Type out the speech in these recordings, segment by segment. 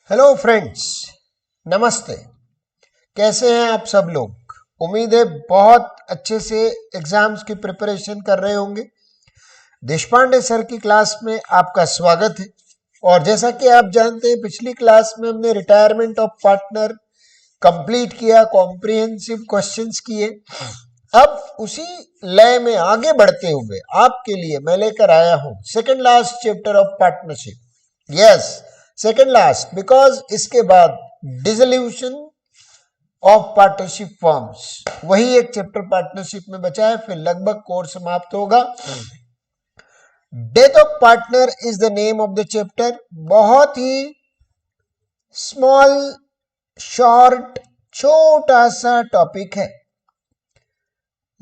Hello friends, नमस्ते। कैसे हैं आप सब लोग? उम्मीद है बहुत अच्छे से एग्जाम्स की प्रिपरेशन कर रहे होंगे। देशपांडे सर की क्लास में आपका स्वागत है। और जैसा कि आप जानते हैं, पिछली क्लास में हमने रिटायरमेंट ऑफ पार्टनर कंप्लीट किया, कॉम्प्रिहेंसिव क्वेश्चंस किए। अब उसी लय में आगे बढ़ते हुए आपके लिए मैं लेकर आया हूं second last chapter of partnership. Yes, second last, because इसके बाद डिसोल्यूशन ऑफ पार्टनरशिप फॉर्म्स, वही एक चैप्टर पार्टनरशिप में बचा है, फिर लगभग कोर्स समाप्त होगा। Death of partner is the name of the chapter. बहुत ही स्मॉल, शॉर्ट, छोटा सा टॉपिक है,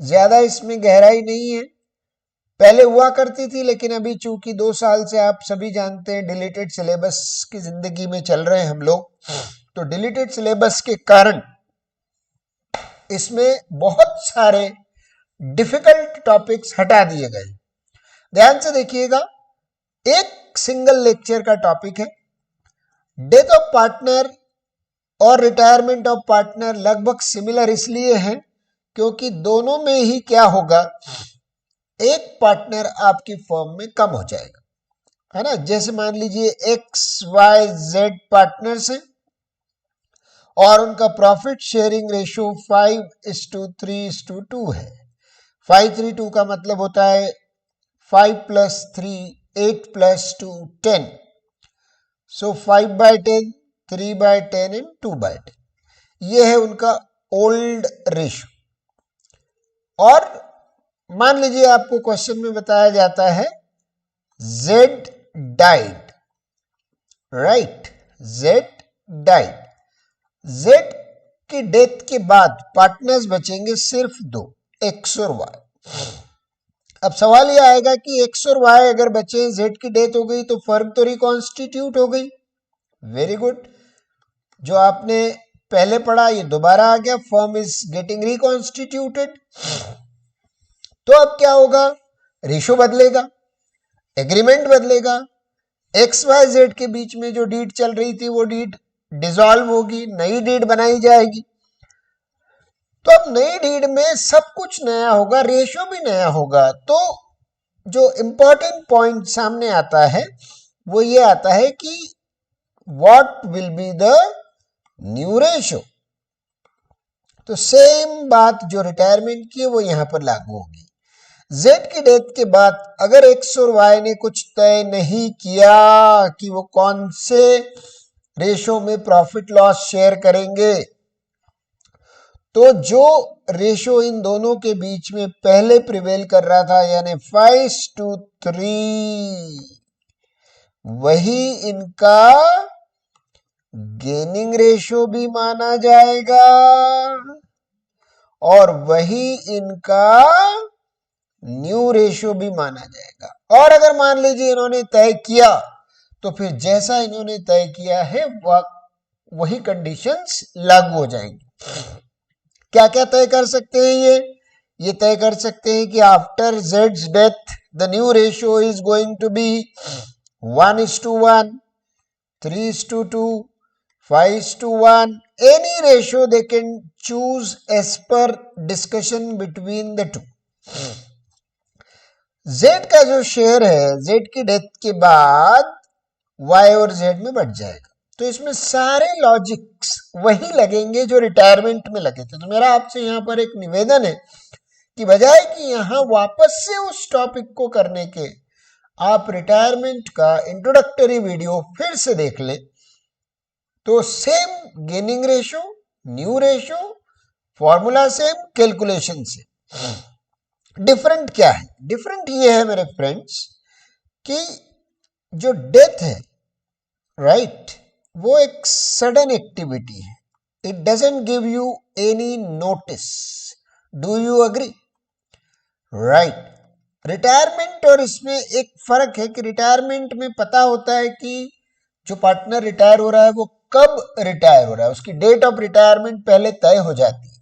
ज्यादा इसमें गहराई नहीं है। पहले हुआ करती थी, लेकिन अभी चूंकि 2 साल से आप सभी जानते हैं डिलीटेड सिलेबस की जिंदगी में चल रहे हैं हम लोग, तो डिलीटेड सिलेबस के कारण इसमें बहुत सारे डिफिकल्ट टॉपिक्स हटा दिए गए। ध्यान से देखिएगा, एक सिंगल लेक्चर का टॉपिक है। डेथ ऑफ पार्टनर और रिटायरमेंट ऑफ पार्टनर लगभग सिमिलर इसलिए हैं क्योंकि दोनों में ही क्या होगा, एक पार्टनर आपकी फर्म में कम हो जाएगा, है ना। जैसे मान लीजिए XYZ पार्टनर्स हैं और उनका प्रॉफिट शेयरिंग रेशियो 5:3:2 है। 5:3:2 का मतलब होता है 5 + 3 8 + 2 10। सो 5/10, 3/10 एंड 2/10, ये है उनका ओल्ड रेशियो। और मान लीजिए आपको क्वेश्चन में बताया जाता है Z died, right, Z died. Z की डेथ के बाद पार्टनर्स बचेंगे सिर्फ 2, X और Y। अब सवाल यह आएगा कि X और Y अगर बचे, Z की डेथ हो गई तो फर्म तो रिकॉन्स्टिट्यूट हो गई। वेरी गुड, जो आपने पहले पढ़ा ये दोबारा आ गया, फर्म इज गेटिंग रिकॉन्स्टिट्यूटेड। तो अब क्या होगा, रेशो बदलेगा, एग्रीमेंट बदलेगा, XYZ के बीच में जो डीड चल रही थी वो डीड डिसॉल्व होगी, नई डीड बनाई जाएगी। तो अब नई डीड में सब कुछ नया होगा, रेशो भी नया होगा। तो जो इंपॉर्टेंट पॉइंट सामने आता है वो ये आता है कि what will be the new ratio. तो सेम बात जो रिटायरमेंट की है वो यहां पर लागू होगी। Z की डेथ के बाद अगर X और Y ने कुछ तय नहीं किया कि वो कौन से रेशो में प्रॉफिट लॉस शेयर करेंगे, तो जो रेशो इन दोनों के बीच में पहले प्रिवेल कर रहा था, यानी 5:3, वही इनका गेनिंग रेशो भी माना जाएगा और वही इनका न्यू रेशियो भी माना जाएगा। और अगर मान लीजिए इन्होंने तय किया तो फिर जैसा इन्होंने तय किया है वही कंडीशंस लागू हो जाएंगी। क्या क्या तय कर सकते हैं ये तय कर सकते हैं कि after Z's death the new ratio is going to be 1:1, 3:2, 5:1, any ratio they can choose as per discussion between the two। Z का जो शेयर है Z की डेथ के बाद Y और Z में बढ़ जाएगा। तो इसमें सारे लॉजिक्स वही लगेंगे जो रिटायरमेंट में लगे थे। तो मेरा आपसे यहां पर एक निवेदन है कि बजाय कि यहां वापस से उस टॉपिक को करने के आप रिटायरमेंट का इंट्रोडक्टरी वीडियो फिर से देख लें। तो same gaining ratio, new ratio, formula same, calculation same. Different क्या है? डिफरेंट ये है मेरे फ्रेंड्स कि जो डेथ है, राइट, वो एक सडन एक्टिविटी है। It doesn't give you any notice. Do you agree? Right. Retirement और इसमें एक फर्क है कि रिटायरमेंट में पता होता है कि जो पार्टनर रिटायर हो रहा है वो कब रिटायर हो रहा है, उसकी डेट ऑफ रिटायरमेंट पहले तय हो जाती है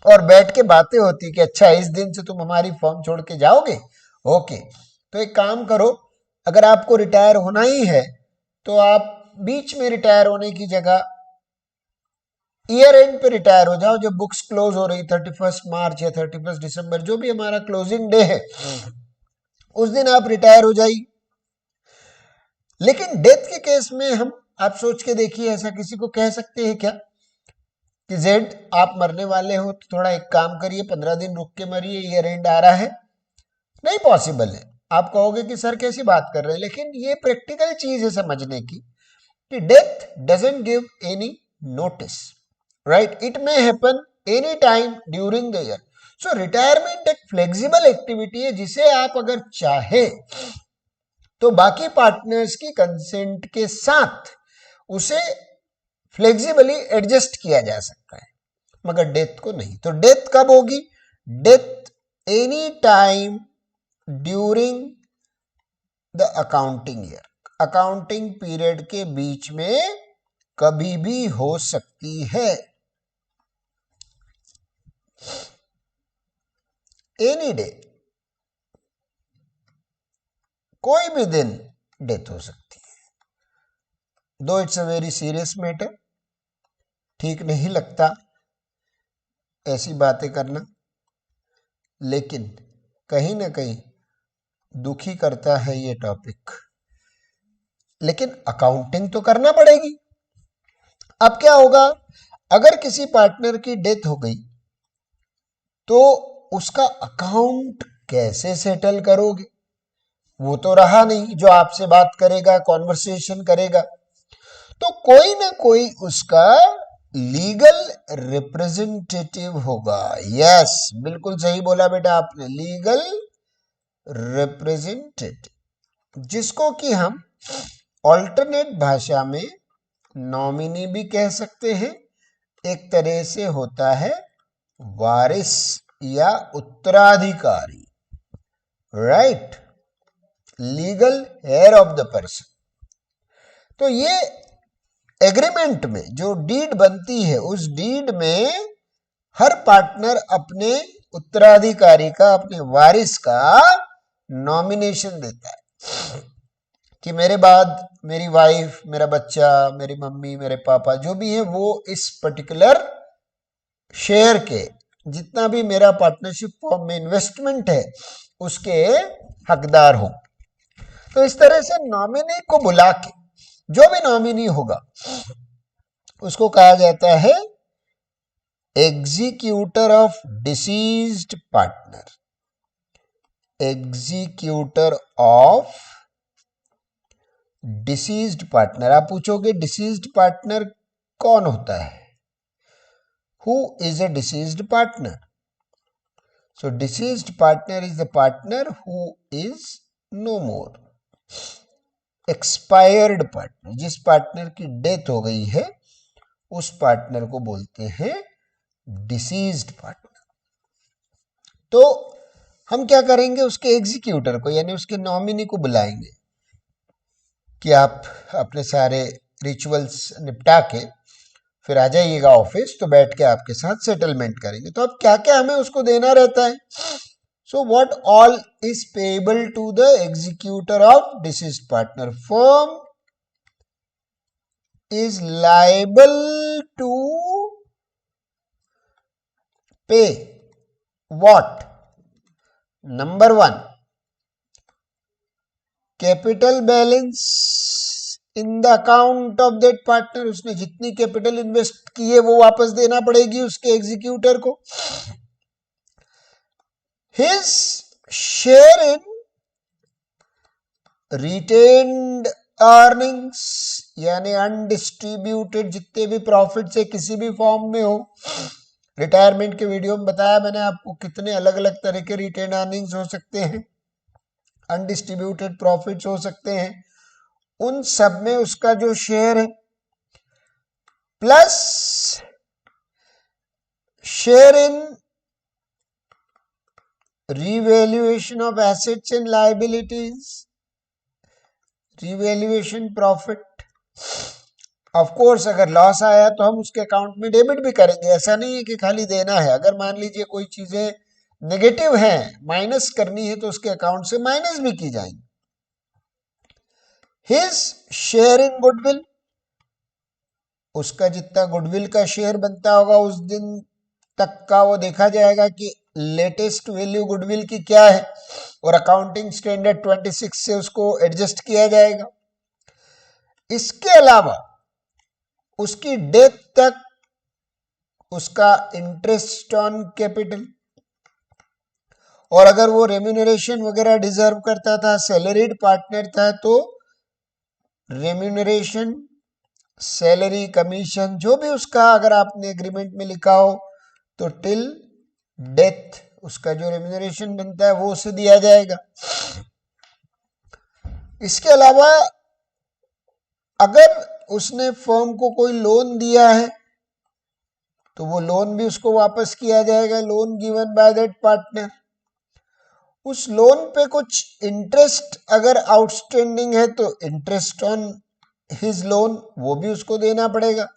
और बैठ के बातें होती कि अच्छा इस दिन से तुम हमारी फर्म छोड़ के जाओगे, ओके। तो एक काम करो, अगर आपको रिटायर होना ही है तो आप बीच में रिटायर होने की जगह ईयर एंड पे रिटायर हो जाओ, जब बुक्स क्लोज हो रही 31 मार्च या 31 दिसंबर, जो भी हमारा क्लोजिंग डे है, उस दिन आप रिटायर हो जाइए। लेकिन डेथ के केस में हम, आप सोच के देखिए, ऐसा किसी को कह सकते हैं क्या कि जेड आप मरने वाले हो तो थोड़ा एक काम करिए, 15 दिन रुक के मरिए, ईयर एंड आ रहा है? नहीं पॉसिबल है। आप कहोगे कि सर कैसी बात कर रहे हैं, लेकिन ये प्रैक्टिकल चीज है समझने की कि death doesn't give any notice, right? It may happen any time during the year. So retirement एक फ्लेक्सिबल एक्टिविटी है जिसे आप अगर चाहे तो बाकी पार्टनर्स की कंसेंट के साथ उसे फ्लेक्सिबली एडजस्ट किया जा सकता है, मगर डेथ को नहीं। तो डेथ कब होगी? Death any time during the accounting year, accounting period के बीच में कभी भी हो सकती है। एनी डे, कोई भी दिन डेथ हो सकती है। दो it's a very serious matter, ठीक नहीं लगता ऐसी बातें करना, लेकिन कहीं ना कहीं दुखी करता है ये टॉपिक। लेकिन अकाउंटिंग तो करना पड़ेगी। अब क्या होगा, अगर किसी पार्टनर की डेथ हो गई तो उसका अकाउंट कैसे सेटल करोगे? वो तो रहा नहीं जो आपसे बात करेगा, कॉन्वर्सेशन करेगा, तो कोई ना कोई उसका लीगल रिप्रेजेंटेटिव होगा। यस, बिल्कुल सही बोला बेटा आपने, लीगल रिप्रेजेंटेटिव, जिसको कि हम ऑल्टरनेट भाषा में नॉमिनी भी कह सकते हैं। एक तरह से होता है वारिस या उत्तराधिकारी, right? Legal heir of the person. तो ये एग्रीमेंट में जो डीड बनती है, उस डीड में हर पार्टनर अपने उत्तराधिकारी का, अपने वारिस का नॉमिनेशन देता है कि मेरे बाद मेरी वाइफ, मेरा बच्चा, मेरी मम्मी, मेरे पापा, जो भी है, वो इस पर्टिकुलर शेयर के, जितना भी मेरा पार्टनरशिप फॉर्म में इन्वेस्टमेंट है, उसके हकदार हो। तो इस तरह से नॉमिनी को बुला के, जो भी नॉमिनी होगा उसको कहा जाता है executor of deceased partner. Executor of deceased partner. आप पूछोगे डिसीज्ड पार्टनर कौन होता है? Who is a deceased partner? So deceased partner is the partner who is no more. Expired partner, जिस पार्टनर की डेथ हो गई है, उस पार्टनर को बोलते हैं डिसीज्ड पार्टनर। तो हम क्या करेंगे, उसके एग्जीक्यूटर को, यानी उसके नॉमिनी को बुलाएंगे कि आप अपने सारे रिचुअल्स निपटा के फिर आ जाइएगा ऑफिस, तो बैठ के आपके साथ सेटलमेंट करेंगे। तो अब क्या क्या हमें उसको देना रहता है? So what all is payable to the executor of deceased partner? Firm is liable to pay what? Number 1, capital balance in the account of that partner. उसने जितनी कैपिटल इन्वेस्ट की है वो वापस देना पड़ेगी उसके एग्जीक्यूटर को। His share in retained earnings, यानी अनडिस्ट्रीब्यूटेड जितने भी प्रॉफिट्स है किसी भी फॉर्म में हो। रिटायरमेंट के वीडियो में बताया मैंने आपको कितने अलग अलग तरह के रिटेन अर्निंग्स हो सकते हैं, अनडिस्ट्रीब्यूटेड प्रॉफिट्स हो सकते हैं, उन सब में उसका जो शेयर है, plus share in revaluation of assets and liabilities, revaluation profit. Of course अगर लॉस आया तो हम उसके अकाउंट में डेबिट भी करेंगे, ऐसा नहीं है कि खाली देना है। अगर मान लीजिए कोई चीजें नेगेटिव हैं, माइनस करनी है, तो उसके अकाउंट से माइनस भी की जाएंगी। हिज शेयर इन गुडविल, उसका जितना गुडविल का शेयर बनता होगा उस दिन तक का वो देखा जाएगा कि लेटेस्ट वैल्यू गुडविल की क्या है और अकाउंटिंग स्टैंडर्ड 26 से उसको एडजस्ट किया जाएगा। इसके अलावा उसकी डेथ तक उसका इंटरेस्ट ऑन कैपिटल, और अगर वो रेम्यूनरेशन वगैरह डिजर्व करता था, सैलरीड पार्टनर था, तो रेम्यूनरेशन, सैलरी, कमीशन, जो भी उसका अगर आपने एग्रीमेंट में लिखा हो तो टिल डेथ उसका जो रेम्यूनरेशन बनता है वो उसे दिया जाएगा। इसके अलावा अगर उसने फर्म को कोई लोन दिया है तो वो लोन भी उसको वापस किया जाएगा, loan given by that partner. उस लोन पे कुछ इंटरेस्ट अगर आउटस्टैंडिंग है तो इंटरेस्ट ऑन हिज लोन वो भी उसको देना पड़ेगा।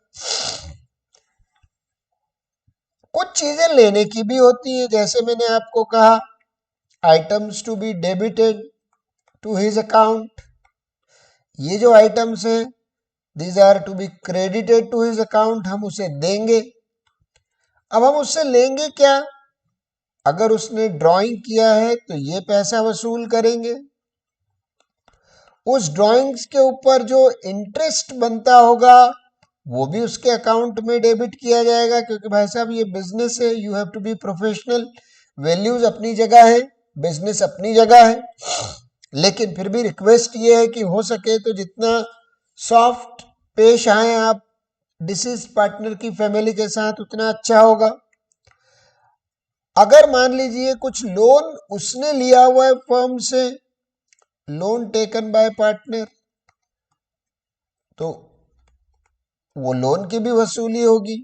कुछ चीजें लेने की भी होती है, जैसे मैंने आपको कहा items to be debited to his account, ये जो आइटम्स हैं these are to be credited to his account, हम उसे देंगे। अब हम उससे लेंगे क्या? अगर उसने ड्राइंग किया है तो ये पैसा वसूल करेंगे, उस ड्राइंग्स के ऊपर जो इंटरेस्ट बनता होगा वो भी उसके अकाउंट में डेबिट किया जाएगा, क्योंकि भाई साहब ये बिजनेस है, you have to be professional. Values अपनी जगह है, बिजनेस अपनी जगह है, लेकिन फिर भी रिक्वेस्ट ये है कि हो सके तो जितना सॉफ्ट पेश आए आप डिसीज पार्टनर की फैमिली के साथ उतना अच्छा होगा। अगर मान लीजिए कुछ लोन उसने लिया हुआ है फर्म से, लोन टेकन बाय पार्टनर, तो वो लोन की भी वसूली होगी।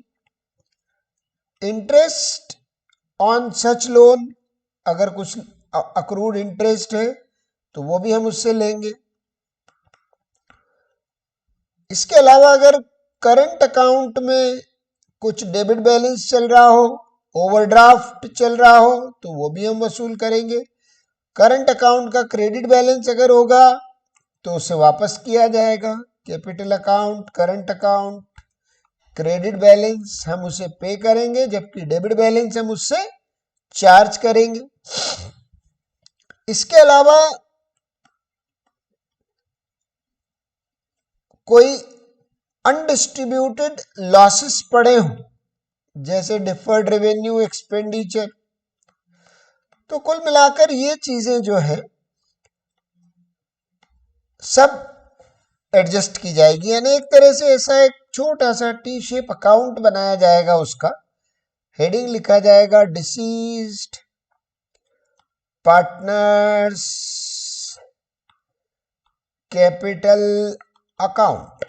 इंटरेस्ट ऑन सच लोन, अगर कुछ अक्रूड इंटरेस्ट है तो वो भी हम उससे लेंगे। इसके अलावा अगर करंट अकाउंट में कुछ डेबिट बैलेंस चल रहा हो, ओवरड्राफ्ट चल रहा हो, तो वो भी हम वसूल करेंगे। करंट अकाउंट का क्रेडिट बैलेंस अगर होगा तो उसे वापस किया जाएगा। Capital account, current account, credit balance हम उसे पे करेंगे, जबकि डेबिट बैलेंस हम उससे चार्ज करेंगे। इसके अलावा कोई अनडिस्ट्रीब्यूटेड लॉसेस पड़े हों, जैसे डिफर्ड रेवेन्यू, एक्सपेंडिचर, तो कुल मिलाकर ये चीजें जो है सब एडजस्ट की जाएगी। यानी एक तरह से ऐसा एक छोटा सा टी शेप अकाउंट बनाया जाएगा, उसका हेडिंग लिखा जाएगा deceased partners capital account.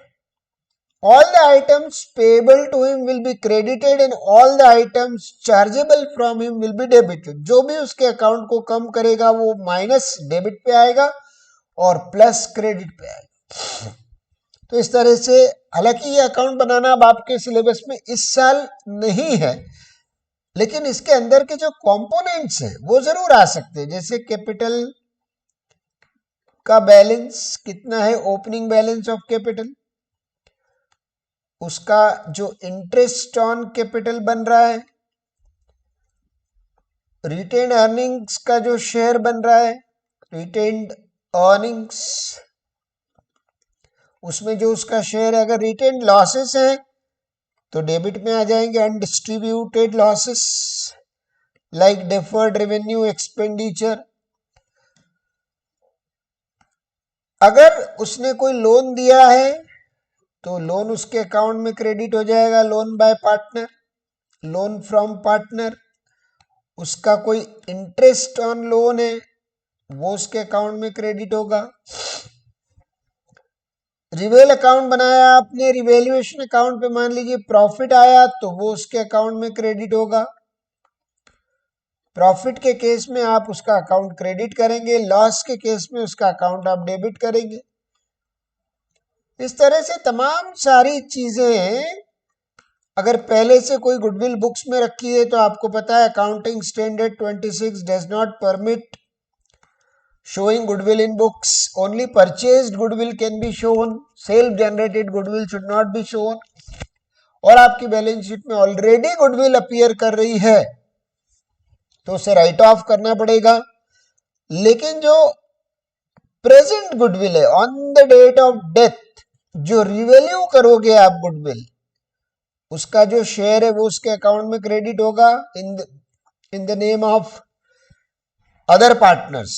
All the items payable to him will be credited and all the items chargeable from him will be debited. जो भी उसके अकाउंट को कम करेगा वो माइनस डेबिट पे आएगा और प्लस क्रेडिट पे आएगा। तो इस तरह से, हालांकि ये अकाउंट बनाना अब आपके सिलेबस में इस साल नहीं है, लेकिन इसके अंदर के जो कंपोनेंट्स हैं वो जरूर आ सकते हैं। जैसे कैपिटल का बैलेंस कितना है, ओपनिंग बैलेंस ऑफ कैपिटल, उसका जो इंटरेस्ट ऑन कैपिटल बन रहा है, रिटेन्ड अर्निंग्स का जो शेयर बन रहा है, रिटेन्ड अर्निंग्स, उसमें जो उसका शेयर है। अगर रिटेन्ड लॉसेस है तो डेबिट में आ जाएंगे undistributed losses like deferred revenue, expenditure. अगर उसने कोई लोन दिया है तो लोन उसके अकाउंट में क्रेडिट हो जाएगा, loan by partner, loan from partner. उसका कोई इंटरेस्ट ऑन लोन है वो उसके अकाउंट में क्रेडिट होगा। रिवेल अकाउंट बनाया आपने, रिवेल्युएशन अकाउंट पे मान लीजिए प्रॉफिट आया तो वो उसके अकाउंट में क्रेडिट होगा। प्रॉफिट के केस में आप उसका अकाउंट क्रेडिट करेंगे, लॉस के केस में उसका अकाउंट आप डेबिट करेंगे। इस तरह से तमाम सारी चीजें अगर पहले से कोई गुडविल बुक्स में रखी है तो आपको पता है accounting standard 26 does not permit showing goodwill in books. Only purchased goodwill can be shown. Self generated goodwill should not be shown. और आपकी बैलेंस शीट में ऑलरेडी गुडविल अपीयर कर रही है तो उसे राइट ऑफ करना पड़ेगा। लेकिन जो प्रेजेंट गुडविल है on the date of death, जो रिवैल्यू करोगे आप गुडविल, उसका जो शेयर है वो उसके अकाउंट में क्रेडिट होगा in the name of other partners.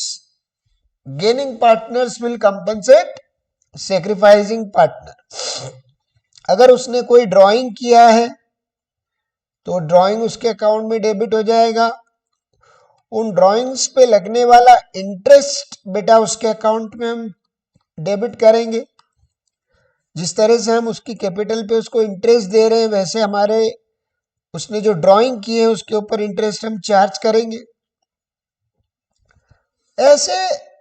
Gaining partners will compensate sacrificing partner. अगर उसने कोई ड्राइंग किया है तो ड्राइंग उसके अकाउंट में डेबिट हो जाएगा। उन ड्राइंग्स पे लगने वाला इंटरेस्ट बेटा उसके अकाउंट में हम डेबिट करेंगे। जिस तरह से हम उसकी कैपिटल पे उसको इंटरेस्ट दे रहे हैं, वैसे हमारे उसने जो ड्राइंग की है उसके ऊपर इंटरेस्ट हम चार्ज करेंगे। ऐसे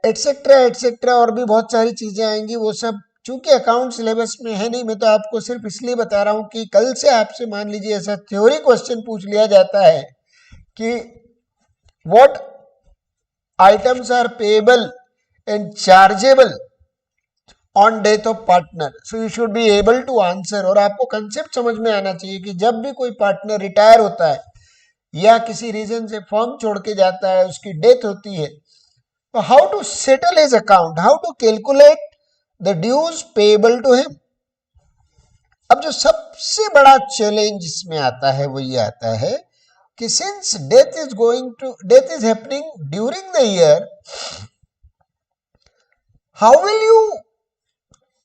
एटसेट्रा एटसेट्रा और भी बहुत सारी चीजें आएंगी। वो सब चूंकि अकाउंट सिलेबस में है नहीं, मैं तो आपको सिर्फ इसलिए बता रहा हूं कि कल से आपसे मान लीजिए ऐसा थ्योरी क्वेश्चन पूछ लिया जाता है कि what items are payable and chargeable on death of partner, so you should be able to answer. और आपको कंसेप्ट समझ में आना चाहिए कि जब भी कोई पार्टनर रिटायर होता है या किसी रीजन से फर्म छोड़ के जाता है, उसकी डेथ होती है, तो how to settle his account, how to calculate the dues payable to him. अब जो सबसे बड़ा चैलेंज इसमें आता है वो ये आता है कि since death is happening during the year, how will you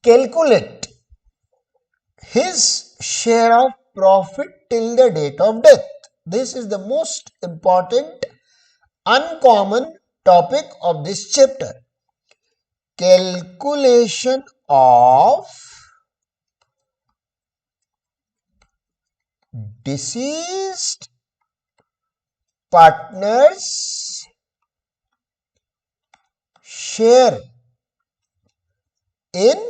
calculate his share of profit till the date of death? This is the most important uncommon topic of this chapter. Calculation of deceased partner's share in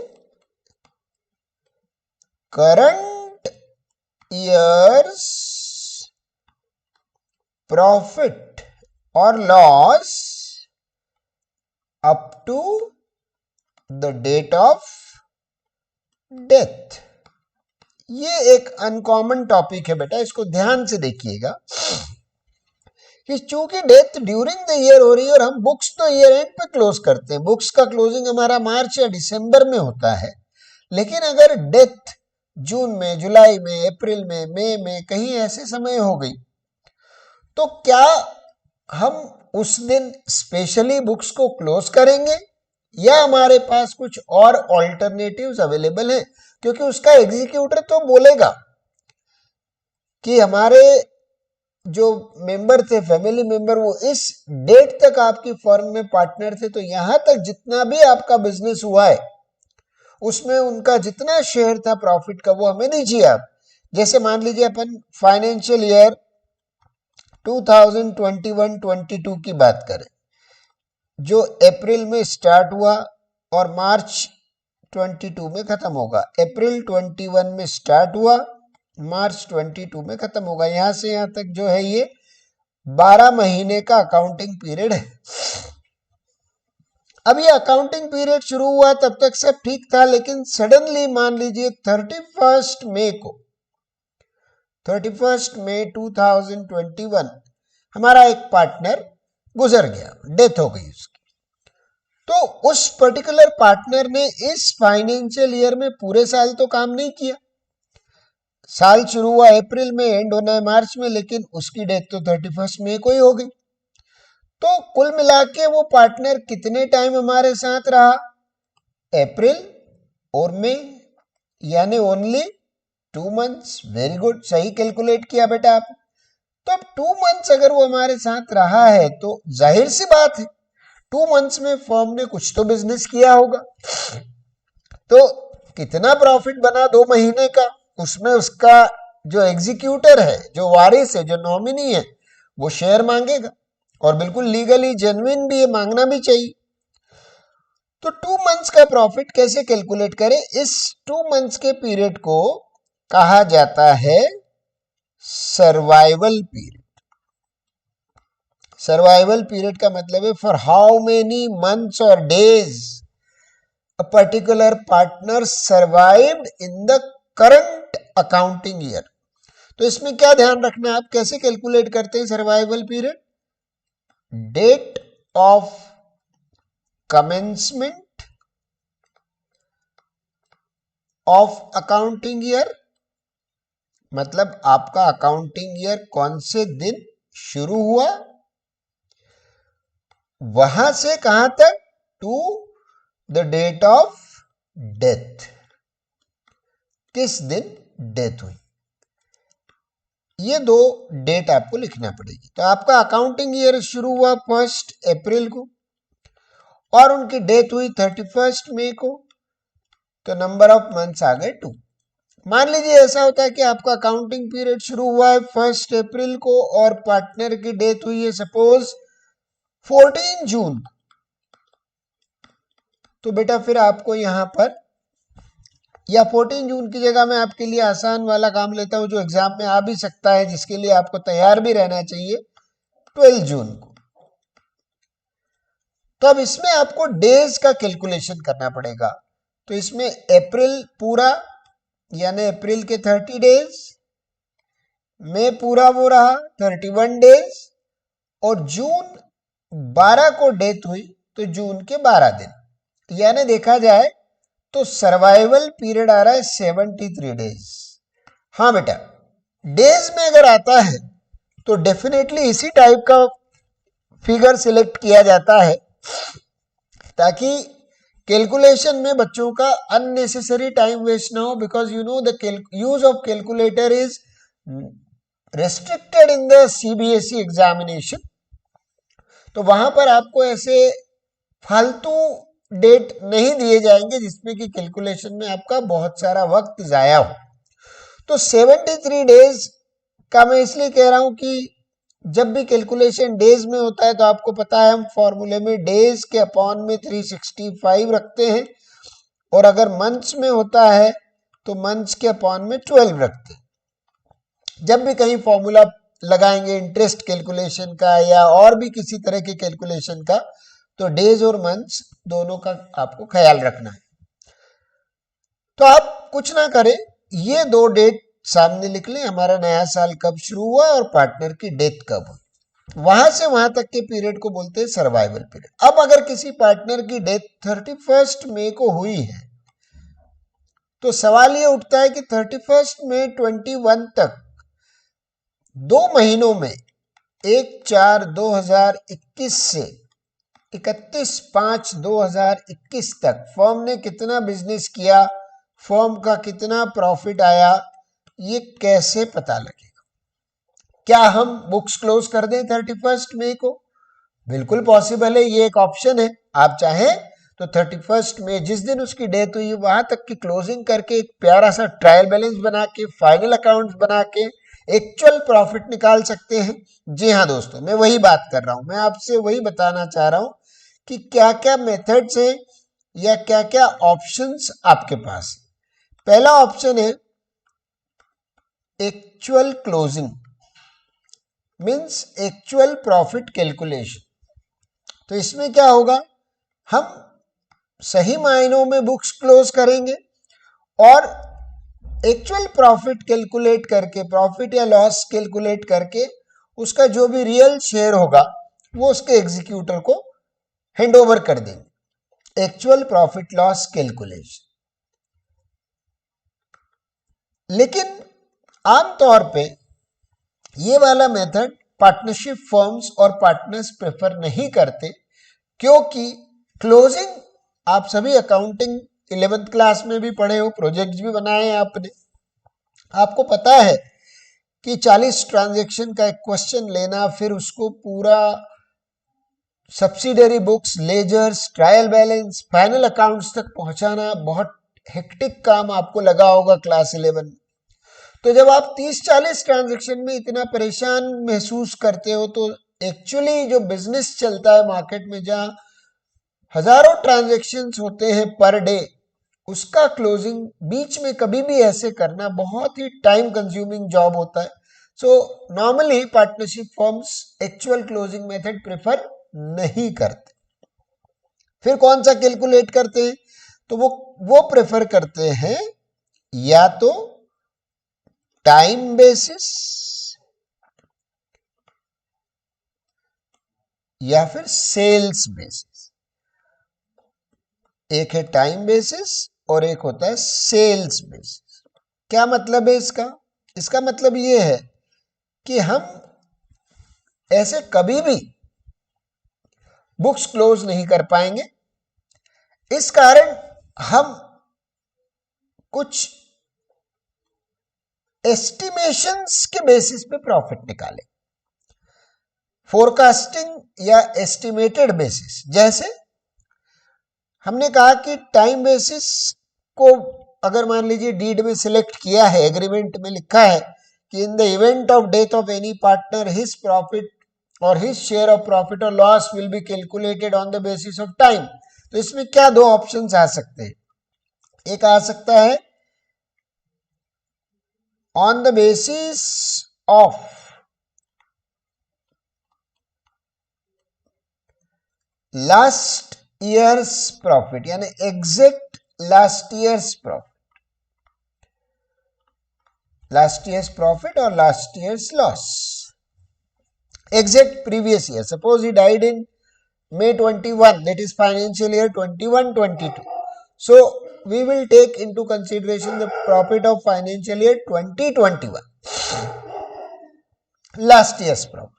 current year's profit or loss up to the date of death। ये एक uncommon topic है बेटा, इसको ध्यान से देखिएगा कि चूंकि डेथ ड्यूरिंग द ईयर हो रही है और हम बुक्स तो ईयर एंड पे क्लोज करते हैं, बुक्स का क्लोजिंग हमारा मार्च या दिसंबर में होता है, लेकिन अगर डेथ जून में, जुलाई में, अप्रैल में, मई में कहीं ऐसे समय हो गई तो क्या हम उस दिन स्पेशली बुक्स को क्लोज करेंगे या हमारे पास कुछ और ऑल्टरनेटिव्स अवेलेबल हैं? क्योंकि उसका एग्जीक्यूटर तो बोलेगा कि हमारे जो मेंबर थे, फैमिली मेंबर, वो इस डेट तक आपकी फर्म में पार्टनर थे, तो यहां तक जितना भी आपका बिजनेस हुआ है उसमें उनका जितना शेयर था प्रॉफिट का वो हमें दीजिए आप। जैसे मान लीजिए अपन फाइनेंशियल ईयर 2021-22 की बात करें, जो अप्रैल में स्टार्ट हुआ और मार्च 22 में खत्म होगा। अप्रैल 21 में स्टार्ट हुआ, मार्च 22 में खत्म होगा। यहां से यहां तक जो है ये 12 महीने का अकाउंटिंग पीरियड है। अब ये अकाउंटिंग पीरियड शुरू हुआ तब तक सब ठीक था, लेकिन सडनली मान लीजिए 31 मई 2021 हमारा एक पार्टनर गुजर गया, डेथ हो गई उसकी। तो उस पर्टिकुलर पार्टनर ने इस फाइनेंशियल ईयर में पूरे साल तो काम नहीं किया। साल शुरू हुआ अप्रैल में, एंड होना है मार्च में, लेकिन उसकी डेथ तो 31 मई को ही हो गई। तो कुल मिला के वो पार्टनर कितने टाइम हमारे साथ रहा? अप्रैल और मई, यानी ओनली 2 मंथ्स। वेरी गुड, सही कैलकुलेट किया बेटा आप। तो अब 2 मंथ्स अगर वो हमारे साथ रहा है तो जाहिर सी बात है 2 मंथ्स में फर्म ने कुछ तो बिजनेस किया होगा। तो कितना प्रॉफिट बना 2 महीने का, उसमें उसका जो एग्जीक्यूटर है, जो वारिस है, जो नॉमिनी है, वो शेयर मांगेगा और बिल्कुल लीगली जेन्युइन भी है, मांगना भी चाहिए। तो 2 मंथ्स का प्रॉफिट कैसे कैलकुलेट करें? इस 2 मंथ्स के पीरियड को कहा जाता है सर्वाइवल पीरियड। सर्वाइवल पीरियड का मतलब है फॉर हाउ मेनी मंथ्स और days a particular partner survived in the current accounting year. तो इसमें क्या ध्यान रखना है, आप कैसे कैलकुलेट करते हैं survival period? Date of commencement of accounting year, मतलब आपका अकाउंटिंग ईयर कौन से दिन शुरू हुआ, वहां से कहां तक, to the date of death, किस दिन डेथ हुई। ये दो डेट आपको लिखना पड़ेगी। तो आपका अकाउंटिंग ईयर शुरू हुआ 1 अप्रैल को और उनकी डेथ हुई 31 मई को, तो नंबर ऑफ मंथ्स आ गए 2। मान लीजिए ऐसा होता है कि आपका अकाउंटिंग पीरियड शुरू हुआ है 1 अप्रैल को और पार्टनर की डेथ हुई है सपोज 14 जून, तो बेटा फिर आपको यहां पर, या 14 जून की जगह मैं आपके लिए आसान वाला काम लेता हूं जो एग्जाम में आ भी सकता है, जिसके लिए आपको तैयार भी रहना चाहिए, 12 जून को। तो अब इसमें आपको डेज का कैलकुलेशन करना पड़ेगा। तो इसमें अप्रैल पूरा यानी अप्रैल के 30 डेज, मई पूरा वो रहा 31 डेज, और जून 12 को डेथ हुई तो जून के 12 दिन, यानी देखा जाए तो सर्वाइवल पीरियड आ रहा है 73 डेज। हाँ बेटा, डेज में अगर आता है तो डेफिनेटली इसी टाइप का फिगर सिलेक्ट किया जाता है ताकि कैलकुलेशन में बच्चों का अननेसेसरी टाइम वेस्ट ना हो, because you know the use of calculator is restricted in the CBSE examination. तो वहां पर आपको ऐसे फालतू डेट नहीं दिए जाएंगे जिसमें कि कैलकुलेशन में आपका बहुत सारा वक्त जाया हो। तो 73 डेज का मैं इसलिए कह रहा हूं कि जब भी कैलकुलेशन डेज में होता है तो आपको पता है हम फॉर्मूले में डेज के अपॉन में 365 रखते हैं, और अगर मंथ्स में होता है तो मंथ्स के अपॉन में 12 रखते हैं। जब भी कहीं फॉर्मूला लगाएंगे इंटरेस्ट कैलकुलेशन का या और भी किसी तरह के कैलकुलेशन का, तो डेज और मंथ्स दोनों का आपको ख्याल रखना है। तो आप कुछ ना करें, ये दो डेट सामने लिख लें, हमारा नया साल कब शुरू हुआ और पार्टनर की डेथ कब हुई। वहां से वहां तक के पीरियड को बोलते हैं सर्वाइवल पीरियड। अब अगर किसी पार्टनर की डेथ 31 मई को हुई है तो सवाल ये उठता है कि 31 मई 21 तक 2 महीनों में 1/4/2021 से 31/5/2021 तक फर्म ने कितना बिजनेस किया, फर्म का कितना प्रॉफिट आया, ये कैसे पता लगेगा? क्या हम बुक्स क्लोज कर दें 31 मई को? बिल्कुल पॉसिबल है, ये एक ऑप्शन है। आप चाहें तो 31 मई जिस दिन उसकी डेथ हुई वहां तक की क्लोजिंग करके एक प्यारा सा ट्रायल बैलेंस बना के, फाइनल अकाउंट्स बना के एक्चुअल प्रॉफिट निकाल सकते हैं। जी हाँ दोस्तों, मैं वही बात कर रहा हूं, मैं आपसे वही बताना चाह रहा हूं कि क्या क्या मेथड्स हैं या क्या क्या ऑप्शंस आपके पास है। पहला ऑप्शन है actual closing, means actual profit calculation. तो इसमें क्या होगा, हम सही मायनों में बुक्स क्लोज करेंगे और एक्चुअल प्रॉफिट कैलकुलेट करके, प्रॉफिट या लॉस कैलकुलेट करके उसका जो भी रियल शेयर होगा वो उसके एग्जीक्यूटर को हैंड ओवर कर देंगे। Actual profit loss calculation. लेकिन आमतौर पे ये वाला मेथड पार्टनरशिप फर्म्स और पार्टनर्स प्रेफर नहीं करते, क्योंकि क्लोजिंग आप सभी अकाउंटिंग 11th क्लास में भी पढ़े हो, प्रोजेक्ट्स भी बनाए हैं आपने। आपको पता है कि 40 ट्रांजैक्शन का एक क्वेश्चन लेना, फिर उसको पूरा subsidiary books, ledgers, trial balance, final accounts तक पहुंचाना बहुत हेक्टिक काम आपको लगा होगा क्लास 11 में। तो जब आप 30-40 ट्रांजैक्शन में इतना परेशान महसूस करते हो तो एक्चुअली जो बिजनेस चलता है मार्केट में, जहां हजारों ट्रांजैक्शंस होते हैं पर डे, उसका क्लोजिंग बीच में कभी भी ऐसे करना बहुत ही टाइम कंज्यूमिंग जॉब होता है। So normally partnership firms actual closing method prefer नहीं करते। फिर कौन सा कैलकुलेट करते हैं, तो वो प्रेफर करते हैं या तो टाइम बेसिस या फिर सेल्स बेसिस। एक है टाइम बेसिस और एक होता है सेल्स बेसिस। क्या मतलब है इसका? इसका मतलब ये है कि हम ऐसे कभी भी बुक्स क्लोज नहीं कर पाएंगे। इस कारण हम कुछ एस्टिमेशंस के बेसिस पे प्रॉफिट निकालें, फोरकास्टिंग या एस्टिमेटेड बेसिस। जैसे हमने कहा कि टाइम बेसिस को अगर मान लीजिए डीड में सिलेक्ट किया है, एग्रीमेंट में लिखा है कि in the event of death of any partner his profit और हिज शेयर ऑफ प्रॉफिट और loss will be calculated on the basis of time. तो इसमें क्या दो ऑप्शंस आ सकते हैं? एक आ सकता है on the basis of last year's profit, यानी exact last year's profit, last year's profit और last year's loss, exact previous year. Suppose he died in May 21, that is financial year 21-22. So we will take into consideration the profit of financial year 2021, last year's profit.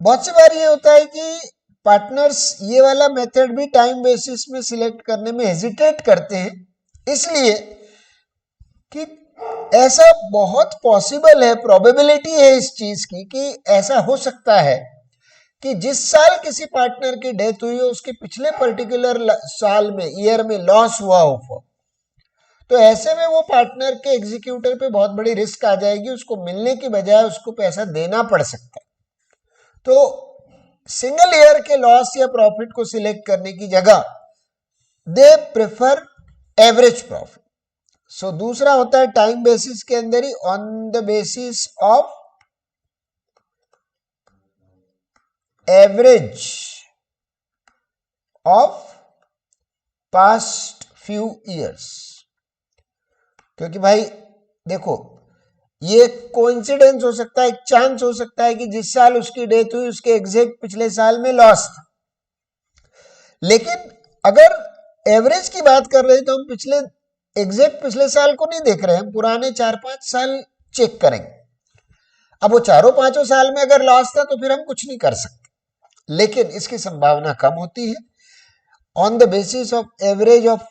बहुत सी बार ये होता है कि partners ये वाला method भी time basis में select करने में हेजिटेट करते हैं, इसलिए कि ऐसा बहुत पॉसिबल है, प्रोबेबिलिटी है इस चीज की कि ऐसा हो सकता है कि जिस साल किसी पार्टनर की डेथ हुई हो उसके पिछले पर्टिकुलर साल में, ईयर में लॉस हुआ हो। तो ऐसे में वो पार्टनर के एग्जीक्यूटर पे बहुत बड़ी रिस्क आ जाएगी, उसको मिलने की बजाय उसको पैसा देना पड़ सकता है। तो सिंगल ईयर के लॉस या प्रॉफिट को सिलेक्ट करने की जगह they prefer average profit. So दूसरा होता है टाइम बेसिस के अंदर ही on the basis of average of past few years. क्योंकि भाई देखो, ये कोइंसिडेंस हो सकता है, एक चांस हो सकता है कि जिस साल उसकी डेथ हुई उसके एग्जैक्ट पिछले साल में लॉस था, लेकिन अगर एवरेज की बात कर रहे हैं तो हम एग्जैक्ट पिछले साल को नहीं देख रहे हैं, हम पुराने 4-5 साल चेक करेंगे। अब वो चारों पांचों साल में अगर लॉस था तो फिर हम कुछ नहीं कर सकते, लेकिन इसकी संभावना कम होती है on the basis of average of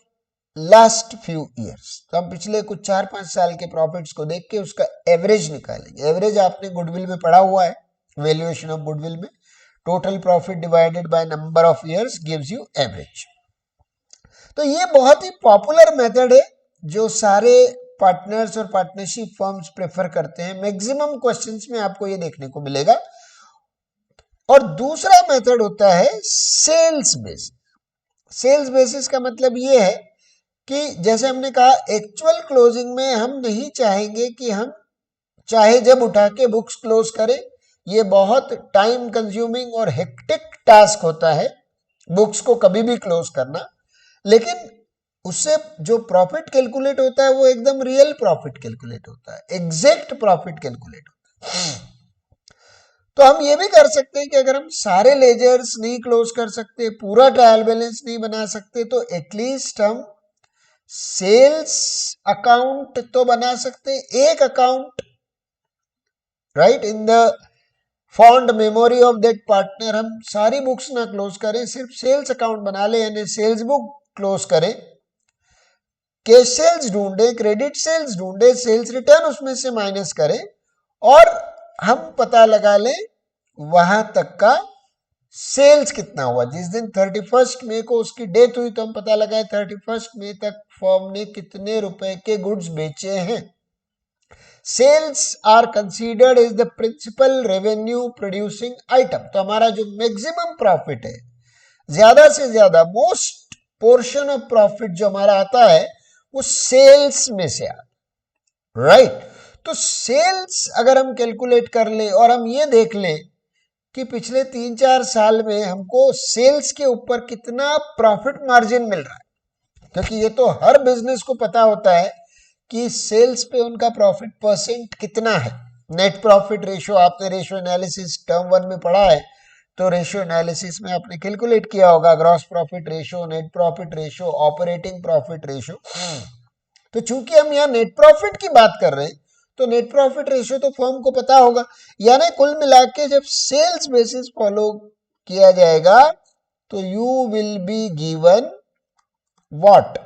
last few years. तो हम पिछले कुछ 4-5 साल के प्रॉफिट्स को देख के उसका एवरेज निकालेंगे। एवरेज आपने गुडविल में पढ़ा हुआ है, वैल्यूएशन ऑफ गुडविल में total profit divided by number of years gives you average. तो ये बहुत ही पॉपुलर मेथड है जो सारे पार्टनर्स और पार्टनरशिप फर्म्स प्रेफर करते हैं। मैक्सिमम क्वेश्चंस में आपको ये देखने को मिलेगा। और दूसरा मेथड होता है सेल्स बेसिस। सेल्स बेसिस का मतलब ये है कि जैसे हमने कहा एक्चुअल क्लोजिंग में हम नहीं चाहेंगे कि हम चाहे जब उठा के बुक्स क्लोज करें, ये बहुत टाइम कंज्यूमिंग और हेक्टिक टास्क होता है बुक्स को कभी भी क्लोज करना। लेकिन उससे जो प्रॉफिट कैलकुलेट होता है वो एकदम रियल प्रॉफिट कैलकुलेट होता है, एग्जैक्ट प्रॉफिट कैलकुलेट होता है। तो हम ये भी कर सकते हैं कि अगर हम सारे लेजर्स नहीं क्लोज कर सकते, पूरा ट्रायल बैलेंस नहीं बना सकते, तो एटलीस्ट हम सेल्स अकाउंट तो बना सकते हैं, एक account, right, in the fond memory of that partner. हम सारी बुक्स ना क्लोज करें, सिर्फ सेल्स अकाउंट बना ले, यानी सेल्स बुक क्लोज करें, कैश सेल्स ढूंढे, क्रेडिट सेल्स ढूंढे, सेल्स रिटर्न उसमें से माइनस करें और हम पता लगा लें वहां तक का सेल्स कितना हुआ। जिस दिन 31 मई को उसकी डेथ हुई तो हम पता लगाए 31 मई तक फर्म ने कितने रुपए के गुड्स बेचे हैं। Sales are considered is the principal revenue producing item. तो हमारा जो मैक्सिमम प्रॉफिट है, ज्यादा से ज्यादा मोस्ट पोर्शन ऑफ प्रॉफिट जो हमारा आता है वो सेल्स में से आता, राइट। तो सेल्स अगर हम कैलकुलेट कर ले और हम ये देख ले कि पिछले 3-4 साल में हमको सेल्स के ऊपर कितना प्रॉफिट मार्जिन मिल रहा है, क्योंकि ये तो हर बिजनेस को पता होता है कि सेल्स पे उनका प्रॉफिट परसेंट कितना है। नेट प्रॉफिट रेशियो आपने रेशियो एनालिसिस टर्म 1 में पढ़ा है, तो रेशियो एनालिसिस में आपने कैलकुलेट किया होगा gross profit ratio, net profit ratio, operating profit ratio. तो चूंकि हम यहाँ नेट प्रॉफिट की बात कर रहे हैं तो नेट प्रॉफिट रेशियो तो फर्म को पता होगा। यानी कुल मिला के जब सेल्स बेसिस फॉलो किया जाएगा तो you will be given what,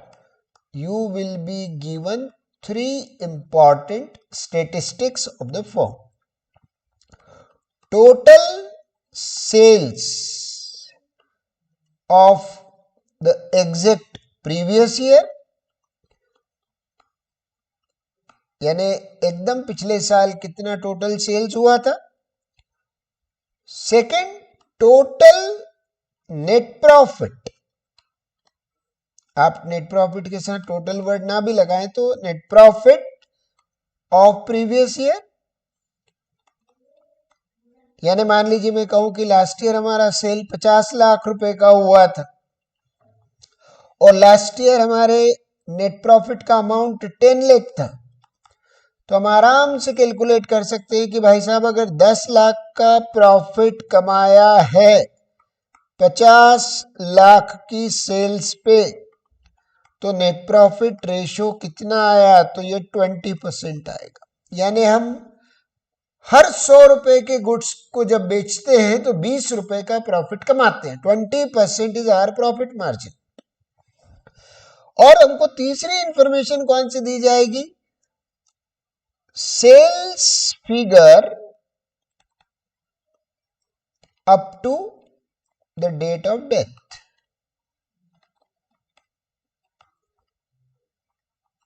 you will be given 3 important statistics of the firm. Total sales of the exact previous year, यानी एकदम पिछले साल कितना टोटल सेल्स हुआ था। सेकंड, टोटल नेट प्रॉफिट, आप नेट प्रॉफिट के साथ टोटल वर्ड ना भी लगाएं तो net profit of previous year, यानी मान लीजिए मैं कहूं कि लास्ट ईयर हमारा सेल 50 लाख रुपए का हुआ था और लास्ट ईयर हमारे नेट प्रॉफिट का अमाउंट 10 लाख था, तो हम आराम से कैलकुलेट कर सकते हैं कि भाई साहब अगर 10 लाख का प्रॉफिट कमाया है 50 लाख की सेल्स पे, तो नेट प्रॉफिट रेशियो कितना आया, तो ये 20% आएगा। यानी हम हर 100 रुपए के गुड्स को जब बेचते हैं तो 20 रुपए का प्रॉफिट कमाते हैं। 20% इज आवर प्रॉफिट मार्जिन। और हमको तीसरी इंफॉर्मेशन कौन सी दी जाएगी, sales figure up to the date of death.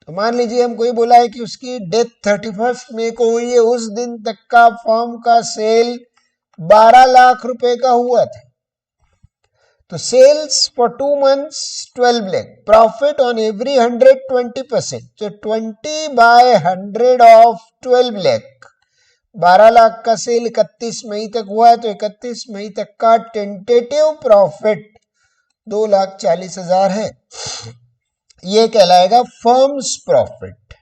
तो मान लीजिए हमको ये बोला है कि उसकी डेथ 31 मई को हुई है, उस दिन तक का फर्म का सेल 12 लाख रुपए का हुआ था, तो sales for 2 months 12 lakh, profit on every 100 20%, तो 20 बाय 100 ऑफ 12 लाख, 12 लाख का सेल 31 मई तक हुआ है, तो 31 मई तक का टेंटेटिव प्रॉफिट 2,40,000 है। ये कहलाएगा firms profit,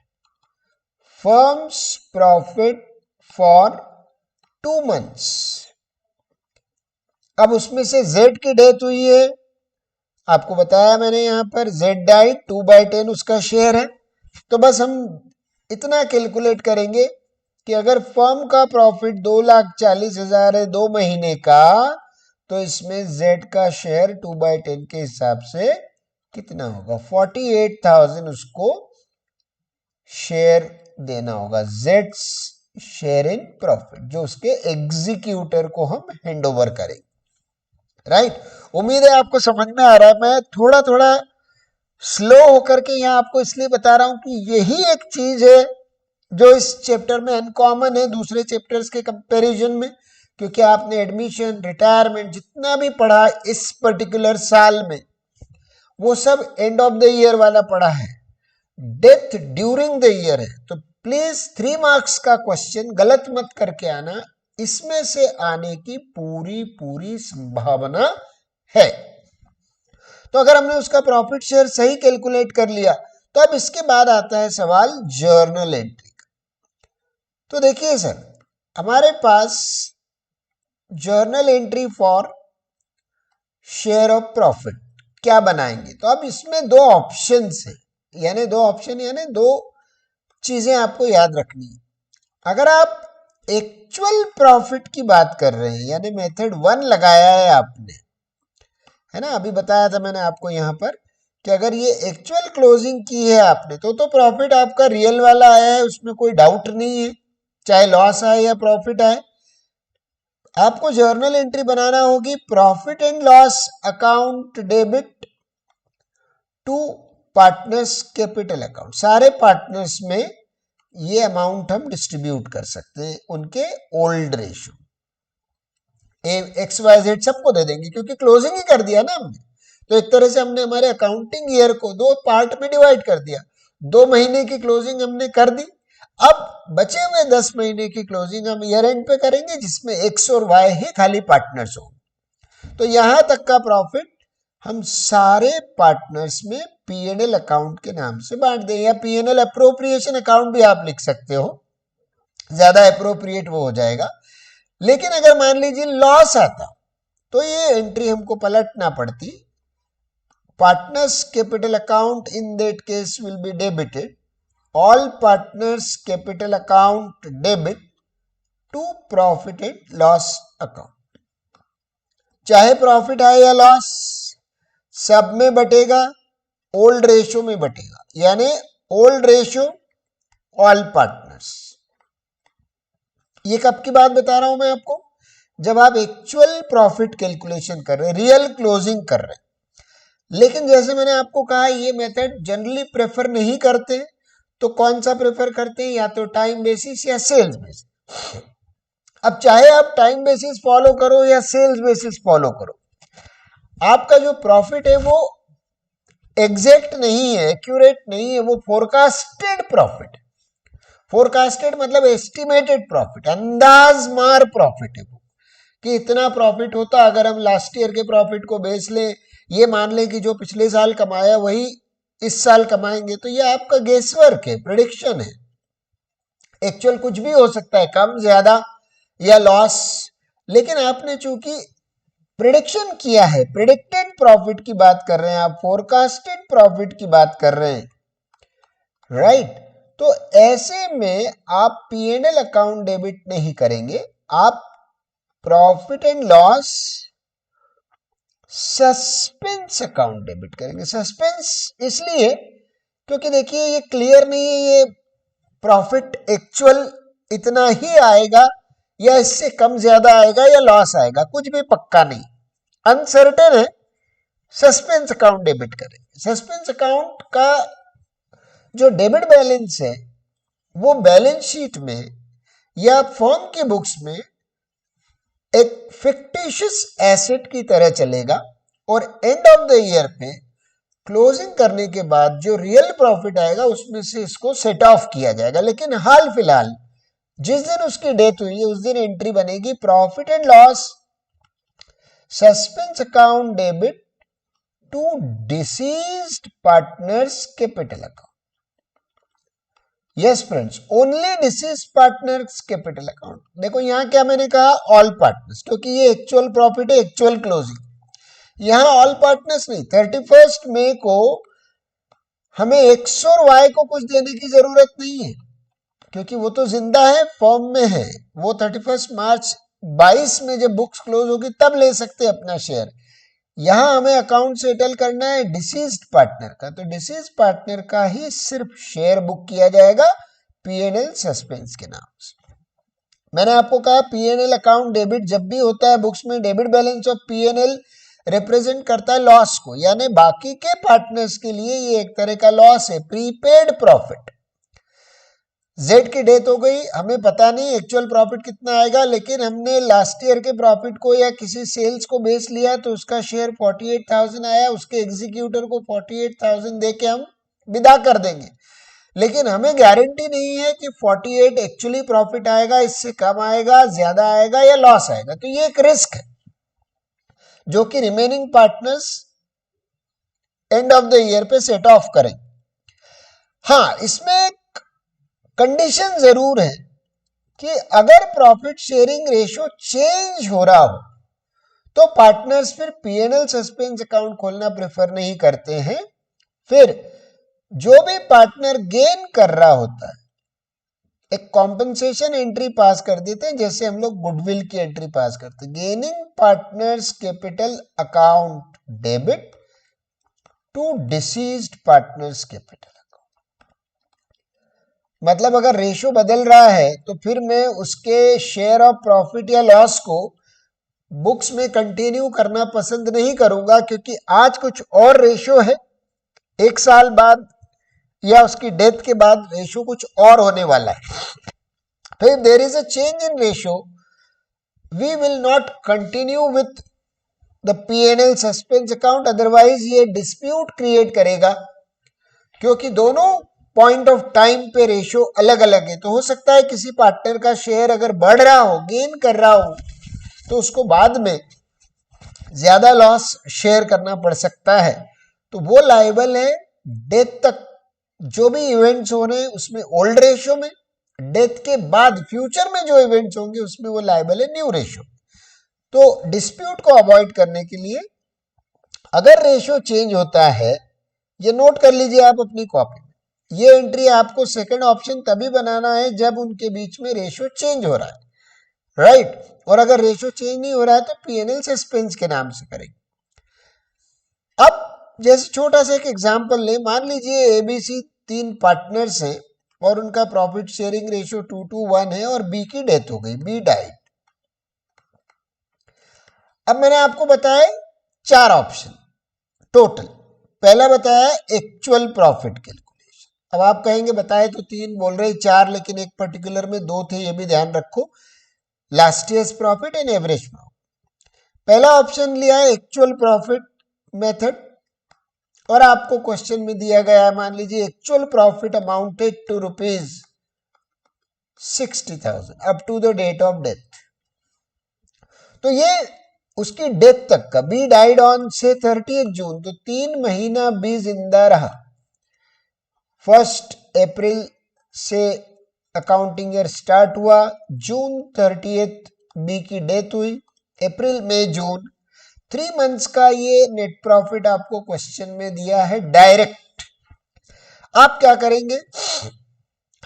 firms profit for 2 months। अब उसमें से Z की डेथ हुई है, आपको बताया मैंने यहां पर Z डाइड 2/10 उसका शेयर है, तो बस हम इतना कैलकुलेट करेंगे कि अगर फर्म का प्रॉफिट 2,40,000 है 2 महीने का, तो इसमें Z का शेयर 2/10 के हिसाब से कितना होगा, 48,000 उसको शेयर देना होगा, Z शेयर इन प्रॉफिट, जो उसके एग्जीक्यूटर को हम हैंड ओवर करेंगे। राइट, उम्मीद है आपको समझ में आ रहा है। मैं थोड़ा थोड़ा स्लो होकर के यहाँ आपको इसलिए बता रहा हूं कि यही एक चीज है जो इस चैप्टर में अनकॉमन है दूसरे चैप्टर्स के कंपैरिजन में, क्योंकि आपने एडमिशन, रिटायरमेंट जितना भी पढ़ा इस पर्टिकुलर साल में वो सब एंड ऑफ द ईयर वाला पढ़ा है, डेथ ड्यूरिंग द ईयर है। तो प्लीज 3 मार्क्स का क्वेश्चन गलत मत करके आना, इसमें से आने की पूरी संभावना है। तो अगर हमने उसका प्रॉफिट शेयर सही कैलकुलेट कर लिया, तो अब इसके बाद आता है सवाल जर्नल एंट्री का। तो देखिए सर, हमारे पास journal entry for share of profit क्या बनाएंगे, तो अब इसमें 2 ऑप्शंस है, यानी 2 ऑप्शन यानी 2 चीजें आपको याद रखनी है। अगर आप एक्चुअल प्रॉफिट की बात कर रहे हैं, यानी मेथड 1 लगाया है आपने, है ना, अभी बताया था मैंने आपको यहाँ पर कि अगर ये एक्चुअल क्लोजिंग की है आपने तो प्रॉफिट आपका रियल वाला आया है, उसमें कोई डाउट नहीं है, चाहे लॉस आए या प्रॉफिट आए। आपको जर्नल एंट्री बनाना होगी, profit and loss account debit to partners capital account, सारे पार्टनर्स में ये अमाउंट हम डिस्ट्रीब्यूट कर सकते हैं उनके ओल्ड रेशियो, XYZ सबको दे देंगे क्योंकि क्लोजिंग ही कर दिया ना हमने। तो एक तरह से हमने हमारे अकाउंटिंग ईयर को 2 पार्ट में डिवाइड कर दिया, 2 महीने की क्लोजिंग हमने कर दी, अब बचे हुए 10 महीने की क्लोजिंग हम ईयर एंड पे करेंगे, जिसमें X और Y ही खाली पार्टनर्स होंगे। तो यहां तक का प्रॉफिट हम सारे पार्टनर्स में पीएनएल अकाउंट के नाम से बांट दें, या पीएनएल अप्रोप्रिएशन अकाउंट भी आप लिख सकते हो, ज्यादा अप्रोप्रिएट वो हो जाएगा। लेकिन अगर मान लीजिए लॉस आता तो ये एंट्री हमको पलटना पड़ती। Partners capital account in that case will be debited, all partners capital account debit to profit and loss account. चाहे प्रॉफिट आए या लॉस, सब में बटेगा, ओल्ड रेशो में बटेगा, यानी ओल्ड रेशो ऑल पार्टनर्स। ये कब की बात बता रहा हूं मैं आपको, जब आप एक्चुअल प्रॉफिट कैलकुलेशन कर रहे हैं, रियल क्लोजिंग कर रहे हैं। लेकिन जैसे मैंने आपको कहा ये मेथड जनरली प्रेफर नहीं करते, तो कौन सा प्रेफर करते हैं, या तो टाइम बेसिस या सेल्स बेसिस। अब चाहे आप टाइम बेसिस फॉलो करो या सेल्स बेसिस फॉलो करो, आपका जो प्रॉफिट है वो एग्जैक्ट नहीं है, एक्यूरेट नहीं है, वो फोरकास्टेड प्रॉफिट। फोरकास्टेड मतलब एस्टिमेटेड प्रॉफिट, अंदाज मार प्रॉफिट है वो, कि इतना प्रॉफिट होता। अगर हम लास्ट ईयर के प्रॉफिट को बेस ले, ये मान ले कि जो पिछले साल कमाया वही इस साल कमाएंगे, तो ये आपका गेसवर्क है, प्रेडिक्शन है। एक्चुअल कुछ भी हो सकता है, कम ज्यादा या लॉस, लेकिन आपने चूंकि प्रेडिक्शन किया है, प्रेडिक्टेड प्रॉफिट की बात कर रहे हैं आप, फोरकास्टेड प्रॉफिट की बात कर रहे हैं, राइट। तो ऐसे में आप पीएनएल अकाउंट डेबिट नहीं करेंगे, आप profit and loss suspense account debit करेंगे। सस्पेंस इसलिए क्योंकि देखिए ये क्लियर नहीं है, ये प्रॉफिट एक्चुअल इतना ही आएगा या इससे कम ज्यादा आएगा या लॉस आएगा, कुछ भी पक्का नहीं, अनसर्टेन है। सस्पेंस अकाउंट डेबिट करेंगे। सस्पेंस अकाउंट का जो डेबिट बैलेंस है वो बैलेंस शीट में या फर्म की बुक्स में एक फिक्टिशियस एसेट की तरह चलेगा, और एंड ऑफ द ईयर पे क्लोजिंग करने के बाद जो रियल प्रॉफिट आएगा उसमें से इसको सेट ऑफ किया जाएगा। लेकिन हाल फिलहाल जिस दिन उसकी डेथ हुई है उस दिन एंट्री बनेगी profit and loss suspense account debit to deceased partners capital account. Yes friends, only deceased partners capital account. देखो यहां क्या मैंने कहा, ऑल पार्टनर्स, क्योंकि ये एक्चुअल प्रॉफिट है, एक्चुअल क्लोजिंग। यहां ऑल पार्टनर्स नहीं, 31 मई को हमें एक्स और वाई को कुछ देने की जरूरत नहीं है, क्योंकि वो तो जिंदा है, फॉर्म में है। वो 31 मार्च 22 में जब बुक्स क्लोज होगी तब ले सकते हैं अपना शेयर। यहां हमें अकाउंट सेटल करना है डिसीज्ड पार्टनर का, तो डिसीज्ड पार्टनर का ही सिर्फ शेयर बुक किया जाएगा पीएनएल सस्पेंस के नाम से। मैंने आपको कहा पीएनएल अकाउंट डेबिट जब भी होता है बुक्स में, debit balance of PNL represent करता है लॉस को, यानी बाकी के पार्टनर्स के लिए ये एक तरह का लॉस है, प्रीपेड प्रॉफिट। जेड की डेथ हो गई, हमें पता नहीं एक्चुअल प्रॉफिट कितना आएगा, लेकिन हमने लास्ट ईयर के प्रॉफिट को या किसी सेल्स को बेच लिया तो उसका शेयर 48,000 आया, उसके एग्जीक्यूटर को 48,000 दे के हम विदा कर देंगे। लेकिन हमें गारंटी नहीं है कि 48 एक्चुअली प्रॉफिट आएगा, इससे कम आएगा, ज्यादा आएगा या लॉस आएगा। तो ये एक रिस्क है जो कि remaining partners end of the year पे सेट ऑफ करें। हाँ, इसमें कंडीशन जरूर है कि अगर प्रॉफिट शेयरिंग रेशो चेंज हो रहा हो तो पार्टनर्स फिर पीएनएल सस्पेंस अकाउंट खोलना प्रेफर नहीं करते हैं। फिर जो भी पार्टनर गेन कर रहा होता है एक कॉम्पेंसेशन एंट्री पास कर देते हैं, जैसे हम लोग गुडविल की एंट्री पास करते हैं, gaining partners capital account debit to deceased partners capital. मतलब अगर रेशो बदल रहा है तो फिर मैं उसके शेयर ऑफ प्रॉफिट या लॉस को बुक्स में कंटिन्यू करना पसंद नहीं करूंगा, क्योंकि आज कुछ और रेशो है, एक साल बाद या उसकी डेथ के बाद रेशो कुछ और होने वाला है। तो if there is a change in ratio we will not continue with the PNL suspense account, otherwise ये डिस्प्यूट क्रिएट करेगा, क्योंकि दोनों पॉइंट ऑफ टाइम पे रेशो अलग अलग है। तो हो सकता है किसी पार्टनर का शेयर अगर बढ़ रहा हो, गेन कर रहा हो, तो उसको बाद में ज्यादा लॉस शेयर करना पड़ सकता है, तो वो लायबल है डेथ तक जो भी इवेंट्स हो रहे हैं उसमें ओल्ड रेशियो में, डेथ के बाद फ्यूचर में जो इवेंट्स होंगे उसमें वो लायबल है न्यू रेशियो। तो डिस्प्यूट को अवॉइड करने के लिए अगर रेशियो चेंज होता है, ये नोट कर लीजिए आप अपनी कॉपी में, ये एंट्री आपको सेकंड ऑप्शन तभी बनाना है जब उनके बीच में रेशियो चेंज हो रहा है, राइट। और अगर रेशियो चेंज नहीं हो रहा है तो पीएनएल सस्पेंस के नाम से करेंगे। अब जैसे छोटा सा एक एग्जांपल ले, मान लीजिए एबीसी 3 पार्टनर्स हैं और उनका प्रॉफिट शेयरिंग रेशियो 2:1 है और बी की डेथ हो गई, बी डाइड। अब मैंने आपको बताया 4 ऑप्शन टोटल। पहला बताया एक्चुअल प्रॉफिट कैलकुलेशन। अब आप कहेंगे बताए तो 3, बोल रहे 4, लेकिन एक पर्टिकुलर में 2 थे, ये भी ध्यान रखो, last year's profit and average profit. पहला ऑप्शन लिया है एक्चुअल प्रॉफिट मेथड और आपको क्वेश्चन में दिया गया है, मान लीजिए actual profit amounted to ₹60,000 up to the date of death. तो ये उसकी डेथ तक का, बी डाइड ऑन से 30 जून, तो 3 महीना बी जिंदा रहा। 1 अप्रैल से अकाउंटिंग ईयर स्टार्ट हुआ, जून 30 बी की डेथ हुई, अप्रैल मई जून 3 मंथ्स का ये नेट प्रॉफिट आपको क्वेश्चन में दिया है डायरेक्ट। आप क्या करेंगे,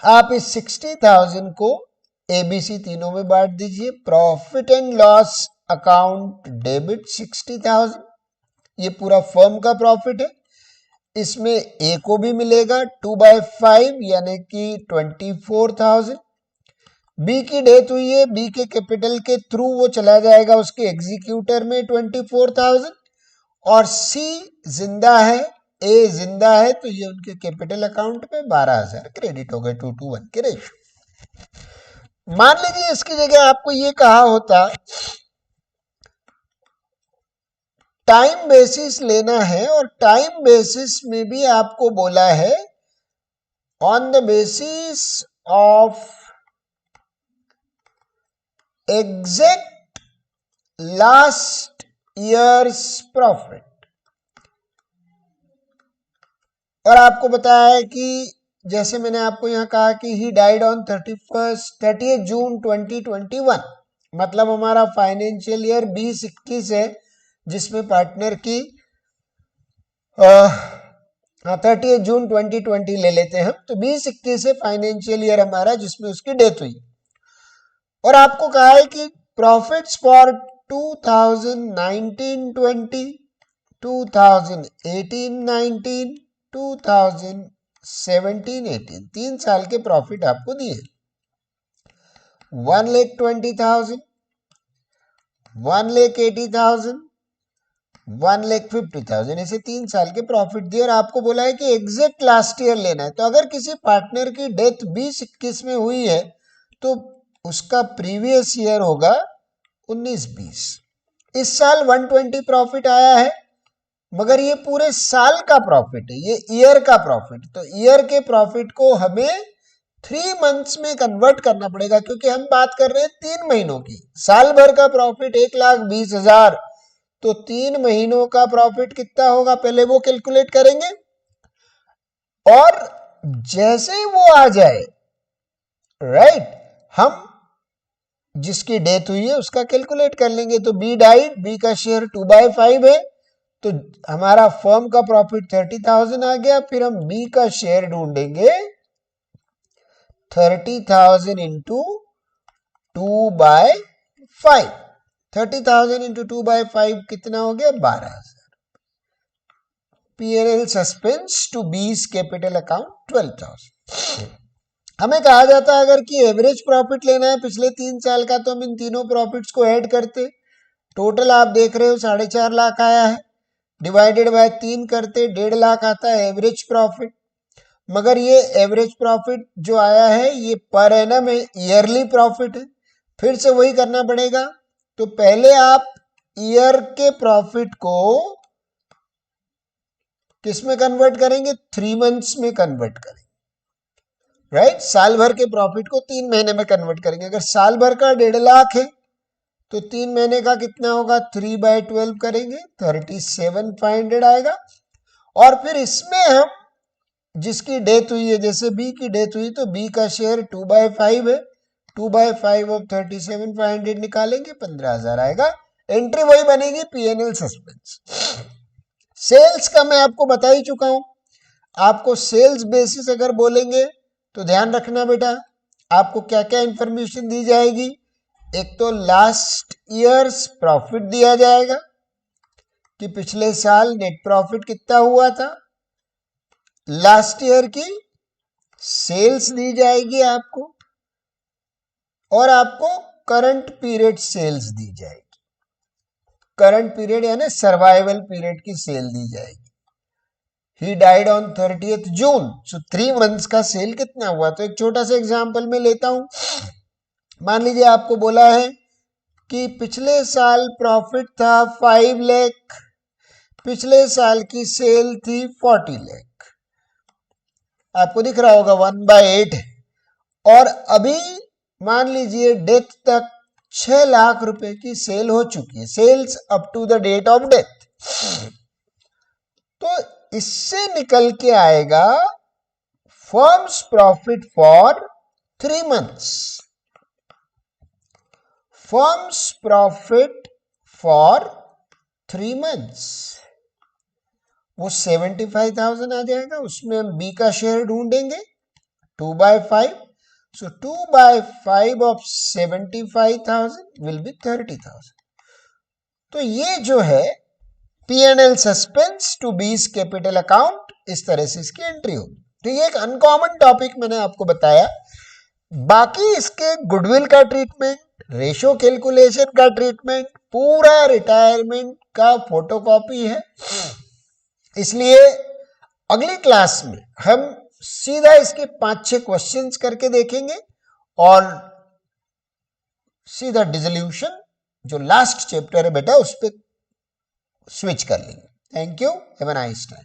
आप इस 60,000 को एबीसी तीनों में बांट दीजिए। Profit and loss account debit 60,000, ये पूरा फर्म का प्रॉफिट है, इसमें ए को भी मिलेगा 2/5 यानी कि 24,000। बी की डेथ हुई है, बी के कैपिटल के थ्रू वो चला जाएगा उसके एग्जीक्यूटर में 24,000, और सी जिंदा है, ए जिंदा है, तो ये उनके कैपिटल अकाउंट में 12,000 क्रेडिट हो गए 2:1 के रेशियो। मान लीजिए इसकी जगह आपको ये कहा होता टाइम बेसिस लेना है, और टाइम बेसिस में भी आपको बोला है on the basis of exact last year's profit. और आपको बताया है कि जैसे मैंने आपको यहां कहा कि ही डाइड ऑन 30 जून 2021, मतलब हमारा फाइनेंशियल ईयर 2021 है जिसमें पार्टनर की 30 जून 2020 ले लेते हैं हम, तो 2021 है फाइनेंशियल ईयर हमारा जिसमें उसकी डेथ हुई। और आपको कहा है कि प्रॉफिट्स फॉर 2019-20, 2018-19, 2017-18, 3 साल के प्रॉफिट आपको दिए, 1,20,000, 1,80,000, 1,50,000, ऐसे 3 साल के प्रॉफिट दिए। और आपको बोला है कि एग्जैक्ट लास्ट ईयर लेना है, तो अगर किसी पार्टनर की डेथ 2021 में हुई है तो उसका प्रीवियस ईयर होगा 19-20। इस साल 120 प्रॉफिट आया है, मगर ये पूरे साल का प्रॉफिट है, ये ईयर का प्रॉफिट, तो ईयर के प्रॉफिट को हमें 3 मंथ्स में कन्वर्ट करना पड़ेगा, क्योंकि हम बात कर रहे हैं 3 महीनों की। साल भर का प्रॉफिट 1,20,000, तो 3 महीनों का प्रॉफिट कितना होगा पहले वो कैलकुलेट करेंगे, और जैसे वो आ जाए, राइट, हम जिसकी डेथ हुई है उसका कैलकुलेट कर लेंगे। तो बी डाइड, बी का शेयर 2/5 है, तो हमारा फर्म का प्रॉफिट 30,000 आ गया। फिर हम बी का शेयर ढूंढेंगे, 30,000 इंटू 2/5, 30,000 इंटू 2/5 कितना हो गया, 12,000। PNL suspense to B's capital account 12,000। हमें कहा जाता है अगर कि एवरेज प्रॉफिट लेना है पिछले 3 साल का, तो हम इन तीनों प्रॉफिट्स को ऐड करते, टोटल आप देख रहे हो 4.5 लाख आया है, डिवाइडेड बाय 3 करते 1.5 लाख आता है एवरेज प्रॉफिट। मगर ये एवरेज प्रॉफिट जो आया है ये पर एनम है, ईयरली प्रॉफिट है, फिर से वही करना पड़ेगा। तो पहले आप ईयर के प्रॉफिट को किस में कन्वर्ट करेंगे, 3 मंथ्स में कन्वर्ट करेंगे, राइट। साल भर के प्रॉफिट को 3 महीने में कन्वर्ट करेंगे। अगर साल भर का 1.5 लाख है तो 3 महीने का कितना होगा, 3/12 करेंगे, 37,500 आएगा। और फिर इसमें हम जिसकी डेथ हुई है, जैसे बी की डेथ हुई तो बी का शेयर 2/5 है, 2/5 ऑफ 37,500 निकालेंगे, 15,000 आएगा। एंट्री वही बनेगी, पीएनएल सस्पेंस। सेल्स का मैं आपको बता ही चुका हूं। आपको सेल्स बेसिस अगर बोलेंगे तो ध्यान रखना बेटा, आपको क्या क्या इंफॉर्मेशन दी जाएगी। एक तो लास्ट ईयर्स प्रॉफिट दिया जाएगा कि पिछले साल नेट प्रॉफिट कितना हुआ था, लास्ट ईयर की सेल्स दी जाएगी आपको, और आपको करंट पीरियड सेल्स दी जाएगी। करंट पीरियड यानी सर्वाइवल पीरियड की सेल दी जाएगी। He died on 30th June, so 3 months का सेल कितना हुआ। तो एक छोटा सा एग्जांपल में लेता हूं। मान लीजिए आपको बोला है कि पिछले साल प्रॉफिट था 5 लाख, पिछले साल की सेल थी 40 लाख। आपको दिख रहा होगा 1/8 है, और अभी मान लीजिए डेथ तक 6 लाख रुपए की सेल हो चुकी है, sales up to the date of death. तो इससे निकल के आएगा firm's profit for 3 months, firm's profit for 3 months, वो 75,000 आ जाएगा। उसमें हम बी का शेयर ढूंढेंगे 2/5, so 2/5 of 75,000 will be 30,000। तो ये जो है P&L suspense to B's capital account, इस तरह से इसकी एंट्री होगी। तो ये एक अनकॉमन टॉपिक मैंने आपको बताया। बाकी इसके गुडविल का ट्रीटमेंट, रेशो कैलकुलेशन का ट्रीटमेंट, पूरा रिटायरमेंट का फोटोकॉपी है। इसलिए अगली क्लास में हम सीधा इसके 5-6 क्वेश्चंस करके देखेंगे और सीधा डिसोल्यूशन जो लास्ट चैप्टर है बेटा उस पर स्विच कर लेंगे। Thank you, have a nice time.